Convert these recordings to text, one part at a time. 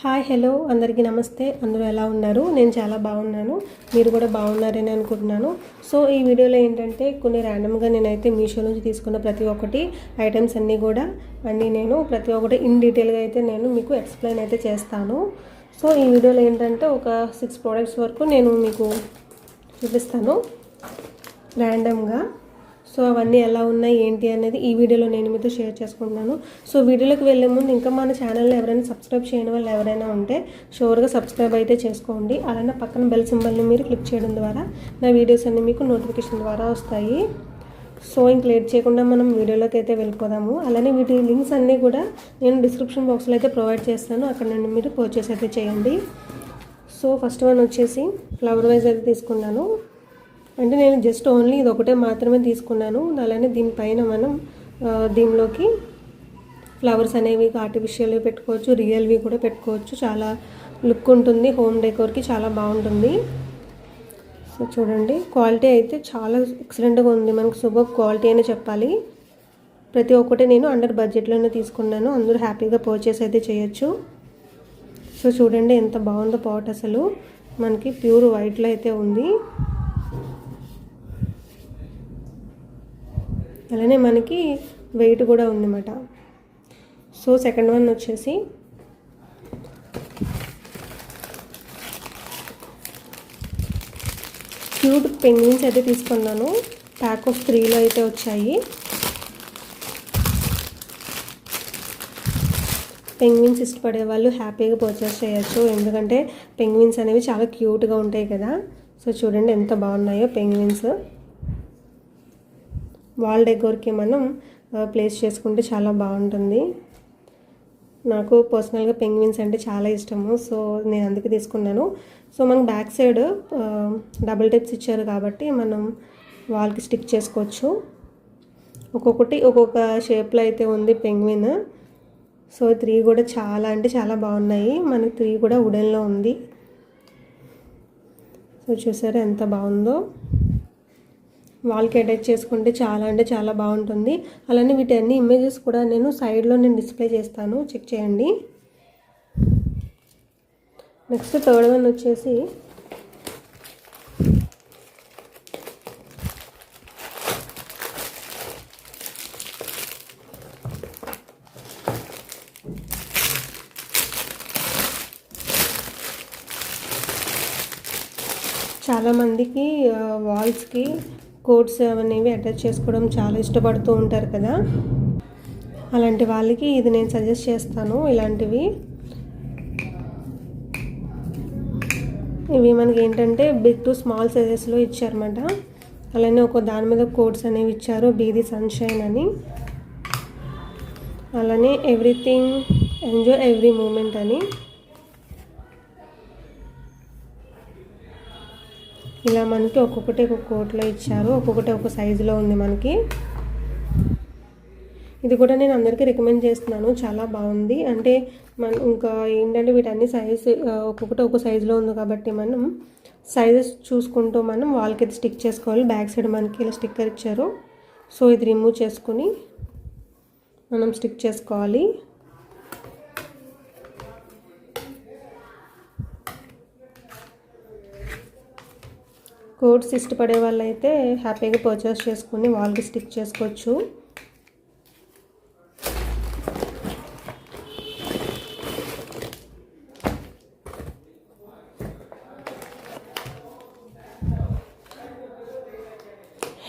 Hi hello అందరికీ నమస్తే. అందరూ ఎలా ఉన్నారు? నేను చాలా బాగున్నాను. మీరు కూడా బాగున్నారని అనుకుంటున్నాను. సో ఈ వీడియోలో ఏంటంటే కొన్ని ర్యాండమ్గా నేనైతే మీషో నుంచి తీసుకున్న ప్రతి ఒక్కటి ఐటమ్స్ అన్నీ కూడా నేను ప్రతి ఒక్కటి ఇన్ డీటెయిల్గా అయితే నేను మీకు ఎక్స్ప్లెయిన్ అయితే చేస్తాను. సో ఈ వీడియోలో ఏంటంటే ఒక 6 ప్రోడక్ట్స్ వరకు నేను మీకు చూపిస్తాను ర్యాండమ్గా. సో అవన్నీ ఎలా ఉన్నాయి ఏంటి అనేది ఈ వీడియోలో నేను మీతో షేర్ చేసుకుంటున్నాను. సో వీడియోలోకి వెళ్ళే ముందు ఇంకా మన ఛానల్ని ఎవరైనా సబ్స్క్రైబ్ చేయని వాళ్ళు ఎవరైనా ఉంటే షూర్గా సబ్స్క్రైబ్ అయితే చేసుకోండి. అలానే పక్కన బెల్ సింబల్ని మీరు క్లిక్ చేయడం ద్వారా నా వీడియోస్ అన్నీ మీకు నోటిఫికేషన్ ద్వారా వస్తాయి. సో ఇంక లేట్ చేయకుండా మనం వీడియోలోకి అయితే వెళ్ళిపోదాము. అలానే వీటి లింక్స్ అన్నీ కూడా నేను డిస్క్రిప్షన్ బాక్స్లో అయితే ప్రొవైడ్ చేస్తాను. అక్కడ నుండి మీరు పర్చేస్ అయితే చేయండి. సో ఫస్ట్ వన్ వచ్చేసి ఫ్లవర్ వైజ్ అయితే తీసుకున్నాను. అంటే నేను జస్ట్ ఓన్లీ ఇది ఒకటే మాత్రమే తీసుకున్నాను. అలానే దీనిపైన మనం దీనిలోకి ఫ్లవర్స్ అనేవి ఆర్టిఫిషియల్వి పెట్టుకోవచ్చు, రియల్వి కూడా పెట్టుకోవచ్చు. చాలా లుక్ ఉంటుంది, హోమ్ డెకోర్కి చాలా బాగుంటుంది. సో చూడండి, క్వాలిటీ అయితే చాలా ఎక్సలెంట్గా ఉంది. మనకు సూపర్ క్వాలిటీ అనే చెప్పాలి. ప్రతి ఒక్కటి నేను అండర్ బడ్జెట్లోనే తీసుకున్నాను. అందరూ హ్యాపీగా పర్చేస్ అయితే చేయొచ్చు. సో చూడండి ఎంత బాగుందో పాట్. అసలు మనకి ప్యూర్ వైట్లో అయితే ఉంది. అలానే మనకి వెయిట్ కూడా ఉందన్నమాట. సో సెకండ్ వన్ వచ్చేసి క్యూట్ పెంగ్విన్స్ అయితే తీసుకున్నాను. ప్యాక్ ఆఫ్ 3లో అయితే వచ్చాయి. పెంగ్విన్స్ ఇష్టపడే వాళ్ళు హ్యాపీగా పర్చేస్ చేయొచ్చు. ఎందుకంటే పెంగ్విన్స్ అనేవి చాలా క్యూట్గా ఉంటాయి కదా. సో చూడండి ఎంత బాగున్నాయో పెంగ్విన్స్. వాల్ డెకోర్కి మనం ప్లేస్ చేసుకుంటే చాలా బాగుంటుంది. నాకు పర్సనల్గా పెంగ్విన్స్ అంటే చాలా ఇష్టము. సో నేను అందుకే తీసుకున్నాను. సో మనకు బ్యాక్ సైడ్ డబుల్ టైప్స్ ఇచ్చారు కాబట్టి మనం వాల్కి స్టిక్ చేసుకోవచ్చు. ఒక్కొక్కటి ఒక్కొక్క షేప్లో అయితే ఉంది పెంగ్విన్. సో 3 కూడా చాలా అంటే చాలా బాగున్నాయి. మనకి 3 కూడా వుడెన్లో ఉంది. సో చూసారా ఎంత బాగుందో. వాల్కి అటాచ్ చేసుకుంటే చాలా అంటే చాలా బాగుంటుంది. అలానే వీటి అన్ని ఇమేజెస్ కూడా నేను సైడ్లో డిస్ప్లే చేస్తాను, చెక్ చేయండి. నెక్స్ట్ థర్డ్ వన్ వచ్చేసి చాలామందికి వాల్స్కి కోట్స్ అనేవి అటాచ్ చేసుకోవడం చాలా ఇష్టపడుతూ ఉంటారు కదా. అలాంటి వాళ్ళకి ఇది నేను సజెస్ట్ చేస్తాను. ఇలాంటివి ఇవి మనకి ఏంటంటే బిగ్ టు స్మాల్ సైజెస్లో ఇచ్చారన్నమాట. అలానే ఒక దాని మీద కోట్స్ అనేవి ఇచ్చారు, బీ ది సన్షైన్ అని. అలానే ఎవ్రీథింగ్ ఎంజాయ్ ఎవ్రీ మూమెంట్ అని. ఇలా మనకి ఒక్కొక్కటి ఒక్కొక్క కోట్లో ఇచ్చారు, ఒక్కొక్కటి ఒక్కొక్క సైజులో ఉంది మనకి. ఇది కూడా నేను అందరికీ రికమెండ్ చేస్తున్నాను, చాలా బాగుంది. అంటే ఇంకా ఏంటంటే వీటన్ని సైజు ఒక్కొక్కటి ఒక్కొక్క సైజులో ఉంది కాబట్టి మనం సైజెస్ చూసుకుంటూ మనం వాల్కి స్టిక్ చేసుకోవాలి. బ్యాక్ సైడ్ మనకి ఇలా స్టిక్కర్ ఇచ్చారు. సో ఇది రిమూవ్ చేసుకుని మనం స్టిక్ చేసుకోవాలి. కోట్స్ ఇష్టపడే వాళ్ళైతే హ్యాపీగా పర్చేస్ చేసుకుని వాల్కి స్టిక్ చేసుకోవచ్చు.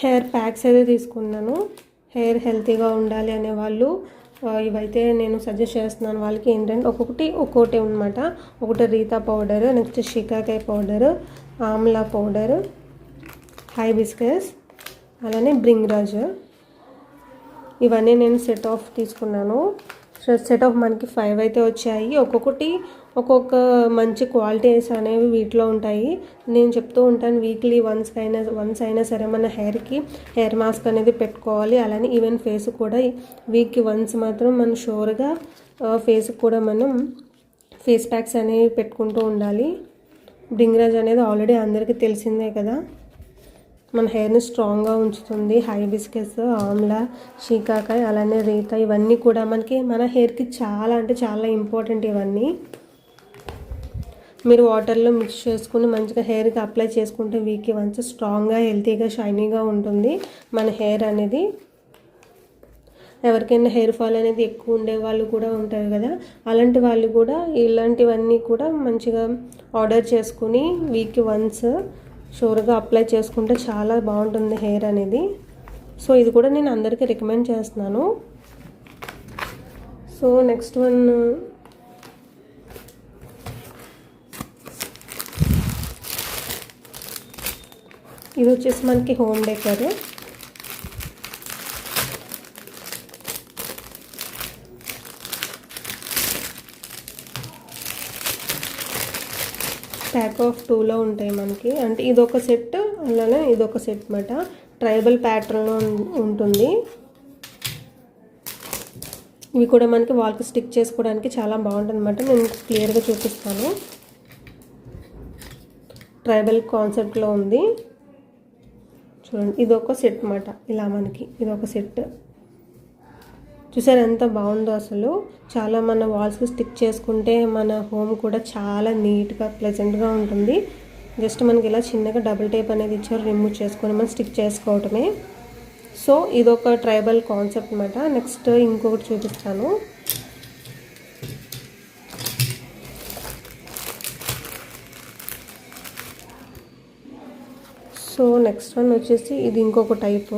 హెయిర్ ప్యాక్స్ అయితే తీసుకున్నాను. హెయిర్ హెల్తీగా ఉండాలి అనే వాళ్ళు ఇవైతే నేను సజెస్ట్ చేస్తున్నాను. వాళ్ళకి ఏంటంటే ఒక్కొక్కటి అనమాట. ఒకటి Rita powder, next shikakai powder, Amla powder, hibiscus, అలానే బ్రింగ్రాజ్. ఇవన్నీ నేను సెట్ ఆఫ్ తీసుకున్నాను. సెట్ ఆఫ్ మనకి 5 అయితే వచ్చాయి. ఒక్కొక్కటి ఒక్కొక్క మంచి క్వాలిటీస్ అనేవి వీటిలో ఉంటాయి. నేను చెప్తూ ఉంటాను వీక్లీ వన్స్ అయినా సరే మన హెయిర్కి హెయిర్ మాస్క్ అనేది పెట్టుకోవాలి. అలానే ఈవెన్ ఫేస్ కూడా వీక్కి వన్స్ మాత్రం మనం షూర్గా ఫేస్కి కూడా మనం ఫేస్ ప్యాక్స్ అనేవి పెట్టుకుంటూ ఉండాలి. బ్రింగ్రాజ్ అనేది ఆల్రెడీ అందరికీ తెలిసిందే కదా, మన హెయిర్ని స్ట్రాంగ్గా ఉంచుతుంది. హైబిస్కస్, ఆమ్లా, షీకాకాయ, అలానే రీతా ఇవన్నీ కూడా మనకి మన హెయిర్కి చాలా అంటే చాలా ఇంపార్టెంట్ ఇవన్నీ. మీరు వాటర్లో మిక్స్ చేసుకుని మంచిగా హెయిర్కి అప్లై చేసుకుంటే వీక్లీ వన్స్ స్ట్రాంగ్గా హెల్తీగా షైనీగా ఉంటుంది మన హెయిర్ అనేది. ఎవరికైనా హెయిర్ ఫాల్ అనేది ఎక్కువ ఉండే వాళ్ళు కూడా ఉంటారు కదా, అలాంటి వాళ్ళు కూడా ఇలాంటివన్నీ కూడా మంచిగా ఆర్డర్ చేసుకుని వీక్లీ వన్స్ షూర్గా అప్లై చేసుకుంటే చాలా బాగుంటుంది హెయిర్ అనేది. సో ఇది కూడా నేను అందరికీ రికమెండ్ చేస్తున్నాను. సో నెక్స్ట్ వన్ ఇది వచ్చేసి మనకి హోమ్ డెకర్. ప్యాక్ ఆఫ్ 2లో ఉంటాయి మనకి, అంటే ఇదొక సెట్ అలానే ఇదొక సెట్ అన్నమాట. ట్రైబల్ ప్యాటర్న్లో ఉంటుంది. ఇవి కూడా మనకి వాల్కి స్టిక్ చేసుకోవడానికి చాలా బాగుంటుంది అన్నమాట. నేను క్లియర్గా చూపిస్తాను. ట్రైబల్ కాన్సెప్ట్లో ఉంది చూడండి. ఇదొక సెట్ అన్నమాట. ఇలా మనకి ఇదొక సెట్ చూసారు ఎంత బాగుందో అసలు. చాలా మన వాల్స్కి స్టిక్ చేసుకుంటే మన హోమ్ కూడా చాలా నీట్గా ప్లెజెంట్గా ఉంటుంది. జస్ట్ మనకి ఇలా చిన్నగా డబుల్ టేప్ అనేది ఇచ్చారు, రిమూవ్ చేసుకొని మనం స్టిక్ చేసుకోవటమే. సో ఇదొక ట్రైబల్ కాన్సెప్ట్ అన్నమాట. నెక్స్ట్ ఇంకొకటి చూపిస్తాను. సో నెక్స్ట్ వన్ వచ్చేసి ఇది ఇంకొక టైపు.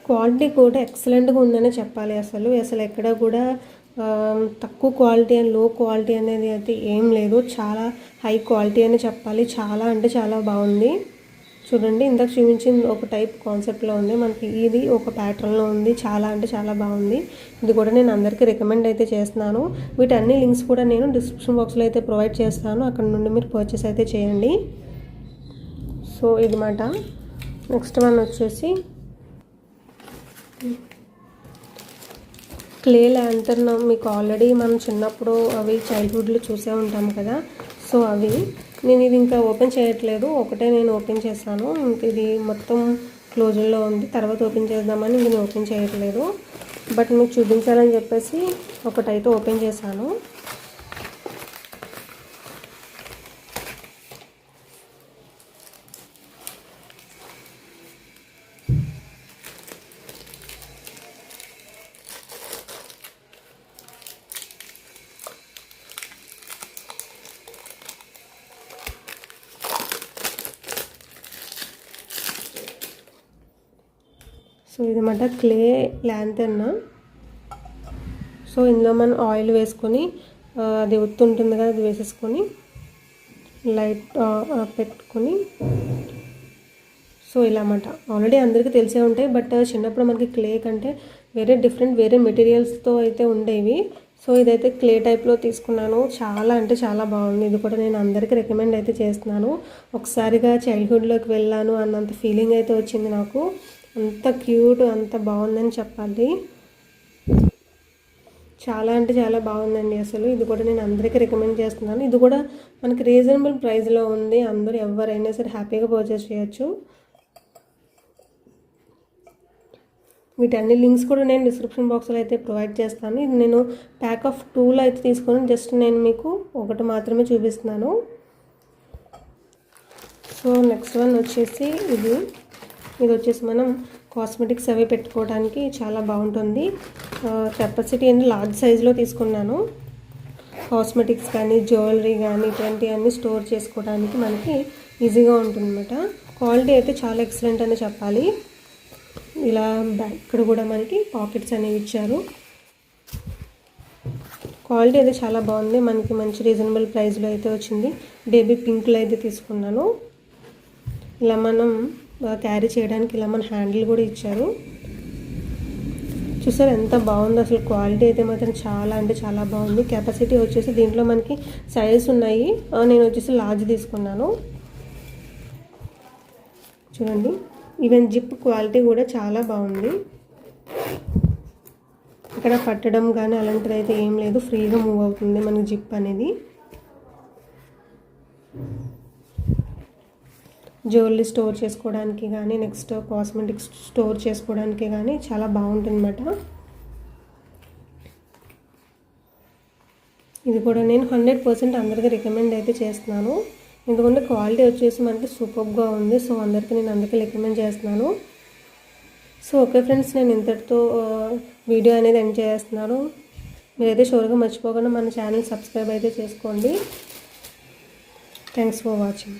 క్వాలిటీ కూడా ఎక్సలెంట్గా ఉందనే చెప్పాలి. అసలు ఎక్కడ కూడా తక్కువ క్వాలిటీ అండ్ లో క్వాలిటీ అనేది అయితే ఏం లేదు. చాలా హై క్వాలిటీ అని చెప్పాలి. చాలా అంటే చాలా బాగుంది. చూడండి, ఇందాక చూపించింది ఒక టైప్ కాన్సెప్ట్లో ఉంది, మనకి ఇది ఒక ప్యాటర్న్లో ఉంది. చాలా అంటే చాలా బాగుంది. ఇది కూడా నేను అందరికీ రికమెండ్ అయితే చేస్తున్నాను. వీటన్ని లింక్స్ కూడా నేను డిస్క్రిప్షన్ బాక్స్లో అయితే ప్రొవైడ్ చేస్తాను. అక్కడ నుండి మీరు పర్చేస్ అయితే చేయండి. సో ఇది మాట. నెక్స్ట్ వన్ వచ్చేసి క్లే ల్యాంటర్న్. మీకు ఆల్రెడీ మనం చిన్నప్పుడు అవి చైల్డ్హుడ్లో చూసే ఉంటాము కదా. సో అవి నేను ఇది ఇంకా ఓపెన్ చేయట్లేదు, ఒకటే నేను ఓపెన్ చేస్తాను. ఇంక ఇది మొత్తం క్లోజ్లో ఉంది, తర్వాత ఓపెన్ చేద్దామని నేను ఓపెన్ చేయట్లేదు. బట్ మీకు చూపించాలని చెప్పేసి ఒకటైతే ఓపెన్ చేశాను. సో ఇదన్నమాట క్లే ల్యాంటర్న్. సో ఇందులో మనం ఆయిల్ వేసుకొని అది ఒత్తి ఉంటుంది కదా, అది వేసేసుకొని లైట్ పెట్టుకొని సో ఇలా అన్నమాట. ఆల్రెడీ అందరికీ తెలిసే ఉంటాయి, బట్ చిన్నప్పుడు మనకి క్లే కంటే వేరే మెటీరియల్స్తో అయితే ఉండేవి. సో ఇదైతే క్లే టైప్లో తీసుకున్నాను. చాలా అంటే చాలా బాగుంది. ఇది కూడా నేను అందరికీ రికమెండ్ అయితే చేస్తున్నాను. ఒకసారిగా చైల్డ్హుడ్లోకి వెళ్ళాను అన్నంత ఫీలింగ్ అయితే వచ్చింది నాకు. అంత క్యూట్, అంత బాగుందని చెప్పాలి. చాలా అంటే చాలా బాగుందండి అసలు. ఇది కూడా నేను అందరికీ రికమెండ్ చేస్తున్నాను. ఇది కూడా మనకి రీజనబుల్ ప్రైస్లో ఉంది. అందరూ ఎవరైనా సరే హ్యాపీగా పర్చేస్ చేయొచ్చు. వీటన్ని లింక్స్ కూడా నేను డిస్క్రిప్షన్ బాక్స్లో అయితే ప్రొవైడ్ చేస్తాను. ఇది నేను ప్యాక్ ఆఫ్ 2లో అయితే తీసుకొని జస్ట్ నేను మీకు ఒకటి మాత్రమే చూపిస్తున్నాను. సో నెక్స్ట్ వన్ వచ్చేసి ఇది వచ్చేసి మనం కాస్మెటిక్స్ అవి పెట్టుకోవడానికి చాలా బాగుంటుంది. కెపాసిటీ అనేది లార్జ్ సైజులో తీసుకున్నాను. కాస్మెటిక్స్ కానీ జ్యువెలరీ కానీ ఇటువంటివన్నీ స్టోర్ చేసుకోవడానికి మనకి ఈజీగా ఉంటుందన్నమాట. క్వాలిటీ అయితే చాలా ఎక్సలెంట్ అని చెప్పాలి. ఇలా ఇక్కడ కూడా మనకి పాకెట్స్ అనేవి ఇచ్చారు. క్వాలిటీ అయితే చాలా బాగుంది. మనకి మంచి రీజనబుల్ ప్రైస్లో అయితే వచ్చింది. బేబీ పింక్లో అయితే తీసుకున్నాను. ఇలా మనం క్యారీ చేయడానికి ఇలా మన హ్యాండిల్ కూడా ఇచ్చారు. చూసారు ఎంత బాగుందో అసలు. క్వాలిటీ అయితే మాత్రం చాలా అంటే చాలా బాగుంది. కెపాసిటీ వచ్చేసి దీంట్లో మనకి సైజెస్ ఉన్నాయి. నేను వచ్చేసి లార్జ్ తీసుకున్నాను. చూడండి, ఈవెన్ జిప్ క్వాలిటీ కూడా చాలా బాగుంది. ఇక్కడ పట్టడం కానీ అలాంటిది అయితే ఏం లేదు, ఫ్రీగా మూవ్ అవుతుంది మనకి జిప్ అనేది. జ్యువెలరీ స్టోర్ చేసుకోవడానికి కానీ నెక్స్ట్ కాస్మెటిక్స్ స్టోర్ చేసుకోవడానికి కానీ చాలా బాగుంటుంది అన్నమాట. ఇది కూడా నేను 100% అందరికీ రికమెండ్ అయితే చేస్తున్నాను. ఎందుకంటే క్వాలిటీ వచ్చేసి మనకి సూపర్గా ఉంది. సో అందరికీ నేను అందుకే రికమెండ్ చేస్తున్నాను. సో ఓకే ఫ్రెండ్స్, నేను ఇంతటితో వీడియో అనేది ఎండ్ చేస్తున్నాను. మీరైతే షూర్గా మర్చిపోకుండా మన ఛానల్ సబ్స్క్రైబ్ అయితే చేసుకోండి. Thanks for watching.